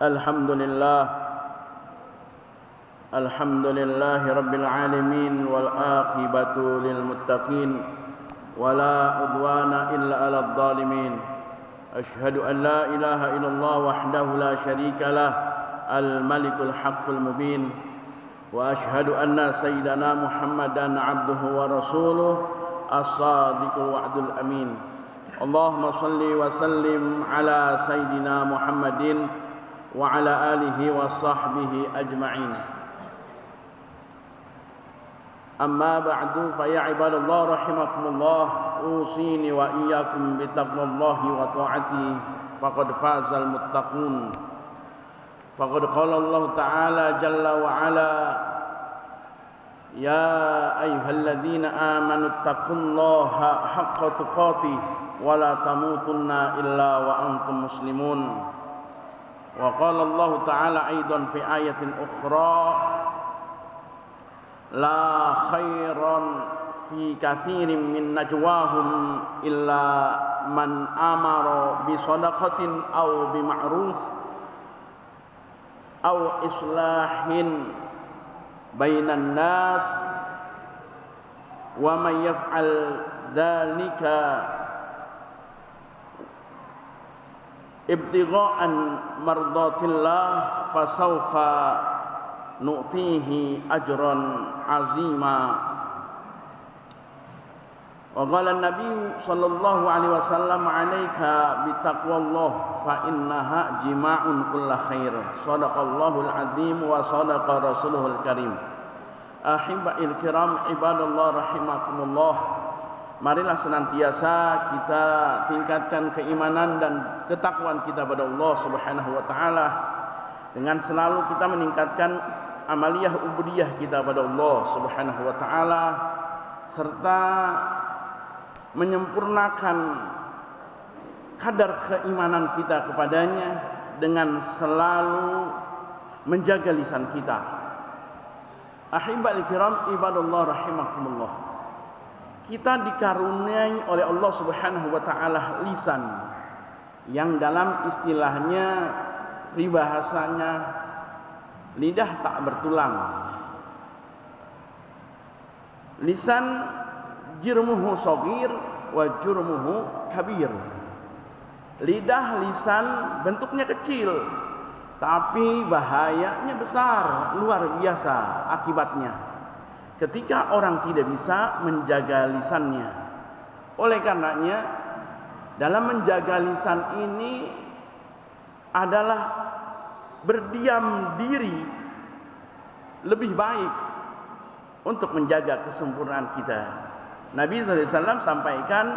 Alhamdulillah Rabbil alamin wal aqibatu lil muttaqin wala udwana illa 'alal zalimin. Asyhadu an la ilaha illallah wahdahu la syarika lah al malikul haqqul mubin wa asyhadu anna sayyidana Muhammadan 'abduhu wa rasuluh as-sadiqul wa'dul amin. Allahumma salli wa sallim ala sayyidina Muhammadin wa ala alihi wa sahbihi ajma'in. Amma ba'du fa ya ibadallah rahimakumullah, usini wa iyyakum bi taqwallahi wa ta'atihi faqad fazal muttaqun. Faqad qala Allah ta'ala jalla wa ala ya ayyuhalladzina amanu taqullaha haqqa tuqatih wa la tamutunna illa wa antum muslimun. Wa qala Allah ta'ala aidan fi ayatin ukhra la khairan fi katsirin min najwahum illa man amara bi shadaqatin aw bi ma'ruf aw islahin bainan nas wa man yaf'al dzalika ibtigha'an mardatillah fasawfa nu'tihi ajran azima. Wa qala an-nabiy sallallahu alaihi wasallam 'alaika bitaqwallah fa innaha jima'un kulla khair. Shadaqallahul azim wa shadaqa rasuluhul karim. Ahibba'il kiram ibadallah rahimakumullah. Marilah senantiasa kita tingkatkan keimanan dan ketakwaan kita pada Allah Subhanahu wa taala dengan selalu kita meningkatkan amaliyah ubudiyah kita pada Allah Subhanahu wa taala serta menyempurnakan kadar keimanan kita kepadanya dengan selalu menjaga lisan kita. Ahibbal kiram ibadallah rahimakumullah. Kita dikaruniai oleh Allah Subhanahu wa taala lisan yang dalam istilahnya peribahasanya lidah tak bertulang. Lisan jirmuhu shagir wa jurmuhu kabir. Lidah lisan bentuknya kecil tapi bahayanya besar, luar biasa akibatnya ketika orang tidak bisa menjaga lisannya. Oleh karenanya dalam menjaga lisan ini adalah berdiam diri lebih baik untuk menjaga kesempurnaan kita. Nabi SAW sampaikan,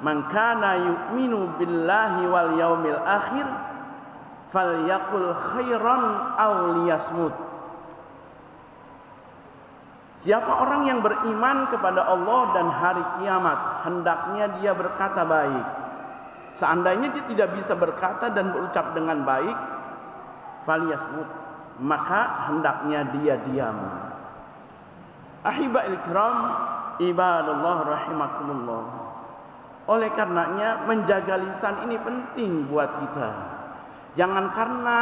man kana yu'minu billahi wal yaumil akhir falyaqul khairan aw liyasmut. Siapa orang yang beriman kepada Allah dan hari kiamat, hendaknya dia berkata baik. Seandainya dia tidak bisa berkata dan berucap dengan baik, falyasmut, maka hendaknya dia diam. Ahiba'il kiram ibadallah rahimakumullah. Oleh karenanya menjaga lisan ini penting buat kita. Jangan karena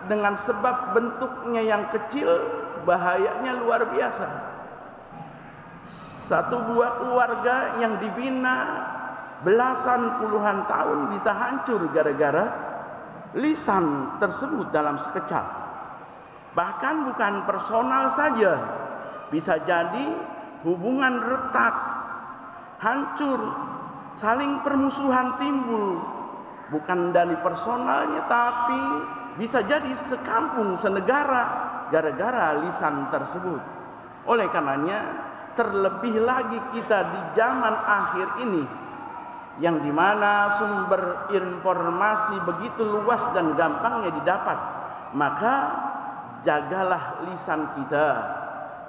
dengan sebab bentuknya yang kecil bahayanya luar biasa. Satu buah keluarga yang dibina belasan puluhan tahun bisa hancur gara-gara lisan tersebut dalam sekejap. Bahkan bukan personal saja, bisa jadi hubungan retak, hancur, saling permusuhan timbul, bukan dari personalnya tapi bisa jadi sekampung, senegara gara-gara lisan tersebut. Oleh karenanya terlebih lagi kita di zaman akhir ini yang dimana sumber informasi begitu luas dan gampangnya didapat, maka jagalah lisan kita.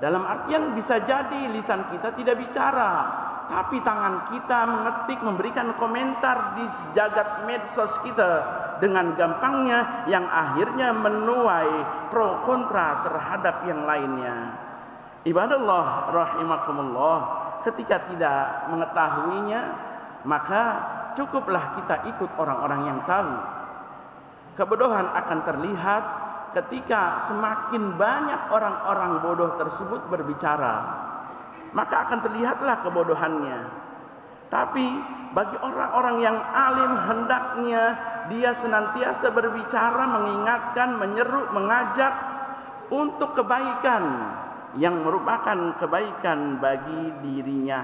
Dalam artian bisa jadi lisan kita tidak bicara, tapi tangan kita mengetik, memberikan komentar di jagat medsos kita dengan gampangnya, yang akhirnya menuai pro kontra terhadap yang lainnya. Ibadallah rahimakumullah, ketika tidak mengetahuinya, maka cukuplah kita ikut orang-orang yang tahu. Kebodohan akan terlihat ketika semakin banyak orang-orang bodoh tersebut berbicara, maka akan terlihatlah kebodohannya. Tapi bagi orang-orang yang alim, hendaknya dia senantiasa berbicara, mengingatkan, menyeru, mengajak untuk kebaikan yang merupakan kebaikan bagi dirinya.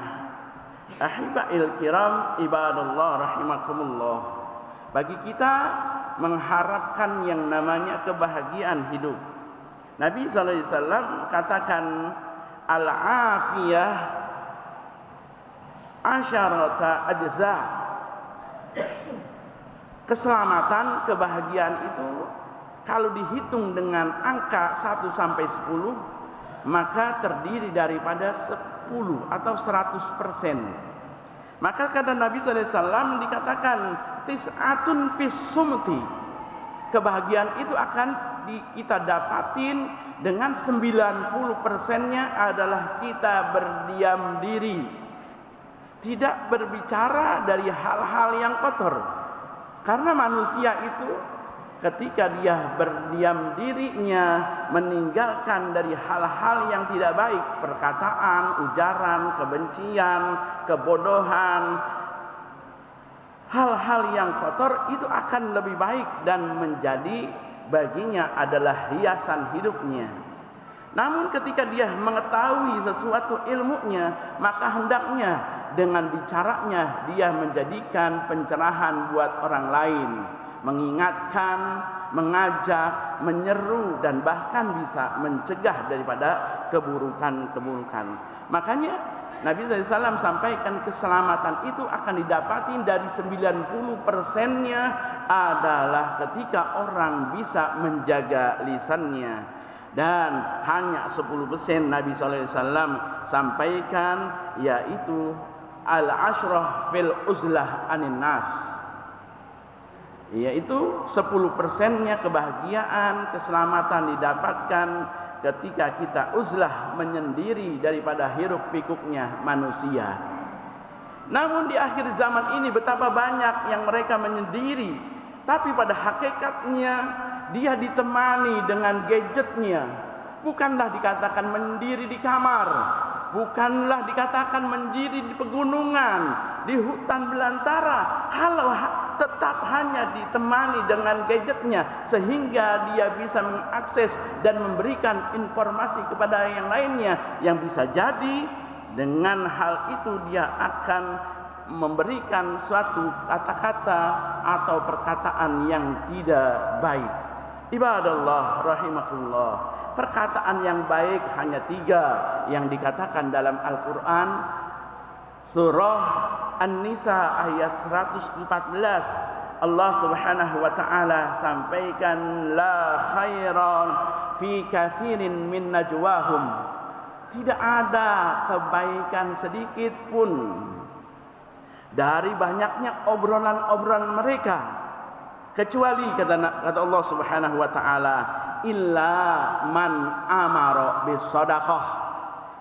Ahibail kiram, ibadallah rahimakumullah. Bagi kita mengharapkan yang namanya kebahagiaan hidup, Nabi SAW katakan, al-afiyah asyarata ajza. Keselamatan, kebahagiaan itu kalau dihitung dengan angka 1 sampai 10, maka terdiri daripada 10 atau 100%. Maka kata Nabi SAW dikatakan tis'atun fis sumti. Kebahagiaan itu akan kita dapatin dengan 90%-nya adalah kita berdiam diri, tidak berbicara dari hal-hal yang kotor. Karena manusia itu ketika dia berdiam dirinya, meninggalkan dari hal-hal yang tidak baik, perkataan, ujaran, kebencian, kebodohan, hal-hal yang kotor, itu akan lebih baik dan menjadi baginya adalah hiasan hidupnya. Namun ketika dia mengetahui sesuatu ilmunya, maka hendaknya dengan bicaranya dia menjadikan pencerahan buat orang lain, mengingatkan, mengajak, menyeru, dan bahkan bisa mencegah daripada keburukan-keburukan. Makanya Nabi SAW sampaikan keselamatan itu akan didapati dari 90%-nya adalah ketika orang bisa menjaga lisannya. Dan hanya 10% Nabi SAW sampaikan, yaitu al-ashrah fil uzlah anin nas, yaitu 10%-nya kebahagiaan, keselamatan didapatkan ketika kita uzlah, menyendiri daripada hiruk pikuknya manusia. Namun di akhir zaman ini betapa banyak yang mereka menyendiri, tapi pada hakikatnya dia ditemani dengan gadgetnya. Bukanlah dikatakan mendiri di kamar, bukanlah dikatakan mendiri di pegunungan, di hutan belantara, kalau tetap hanya ditemani dengan gadgetnya, sehingga dia bisa mengakses dan memberikan informasi kepada yang lainnya, yang bisa jadi dengan hal itu dia akan memberikan suatu kata-kata atau perkataan yang tidak baik. Ibadallah rahimakumullah. Perkataan yang baik hanya 3 yang dikatakan dalam Al-Quran. Surah An-Nisa ayat 114, Allah Subhanahu wa taala sampaikan, la khairan fi kathirin min najwahum. Tidak ada kebaikan sedikit pun dari banyaknya obrolan-obrolan mereka, kecuali kata Allah Subhanahu wa taala, illa man amara bis shadaqah.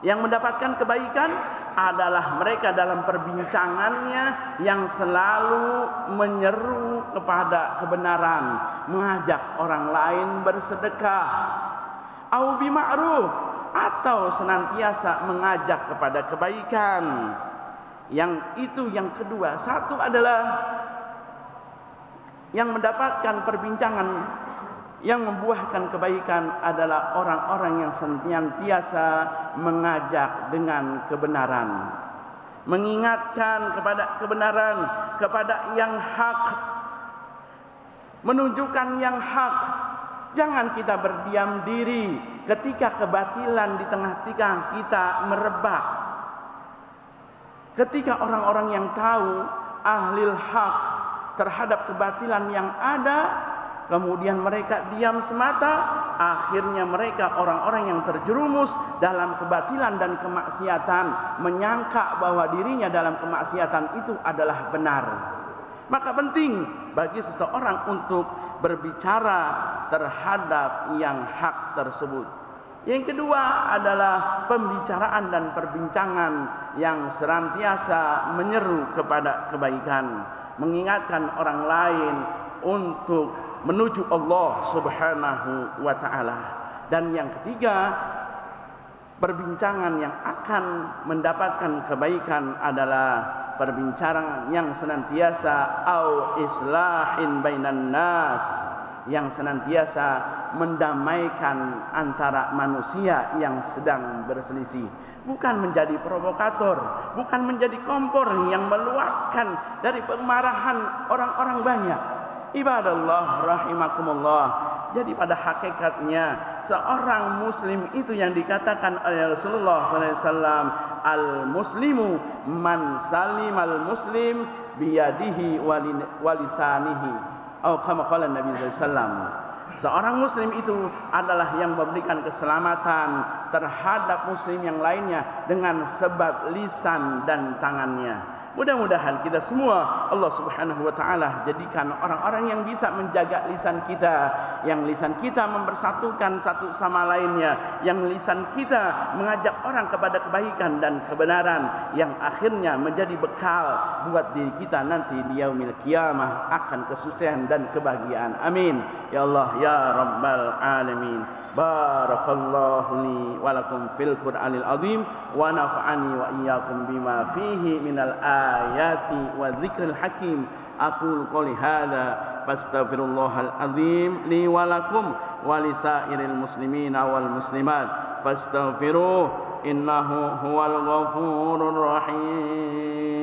Yang mendapatkan kebaikan adalah mereka dalam perbincangannya yang selalu menyeru kepada kebenaran, mengajak orang lain bersedekah, au bi ma'ruf, atau senantiasa mengajak kepada kebaikan. Yang itu yang kedua. Satu adalah yang mendapatkan perbincangan yang membuahkan kebaikan adalah orang-orang yang senantiasa mengajak dengan kebenaran, mengingatkan kepada kebenaran, kepada yang hak, menunjukkan yang hak. Jangan kita berdiam diri ketika kebatilan di tengah-tengah kita merebak. Ketika orang-orang yang tahu ahlil hak terhadap kebatilan yang ada, kemudian mereka diam semata, akhirnya mereka orang-orang yang terjerumus dalam kebatilan dan kemaksiatan, menyangka bahwa dirinya dalam kemaksiatan itu adalah benar. Maka penting bagi seseorang untuk berbicara terhadap yang hak tersebut. Yang kedua adalah pembicaraan dan perbincangan yang senantiasa menyeru kepada kebaikan, mengingatkan orang lain untuk menuju Allah Subhanahu wa taala. Dan yang ketiga, perbincangan yang akan mendapatkan kebaikan adalah perbincangan yang senantiasa au islahin bainan nas, yang senantiasa mendamaikan antara manusia yang sedang berselisih, bukan menjadi provokator, bukan menjadi kompor yang meluapkan dari kemarahan orang-orang banyak. Ibadallah rahimakumullah. Jadi pada hakikatnya seorang muslim itu yang dikatakan oleh Rasulullah SAW, al-muslimu man salimal muslim biyadihi walisanihi, atau kama qala Nabi SAW. Seorang muslim itu adalah yang memberikan keselamatan terhadap muslim yang lainnya dengan sebab lisan dan tangannya. Mudah-mudahan kita semua Allah Subhanahu wa taala jadikan orang-orang yang bisa menjaga lisan kita, yang lisan kita mempersatukan satu sama lainnya, yang lisan kita mengajak orang kepada kebaikan dan kebenaran, yang akhirnya menjadi bekal buat diri kita nanti di yaumil qiyamah akan kesusahan dan kebahagiaan. Amin ya Allah ya rabbal alamin. Barakallahu li wa lakum fil Qur'anil azim wa nafa'ani wa iyyakum bima fihi minal ayati wa dzikril hakim. Aqulu qouli hadza fastaghfirullahal azim li wa lakum wa lisairil muslimina wal muslimat fastaghfiruhu innahu huwal ghafurur rahim.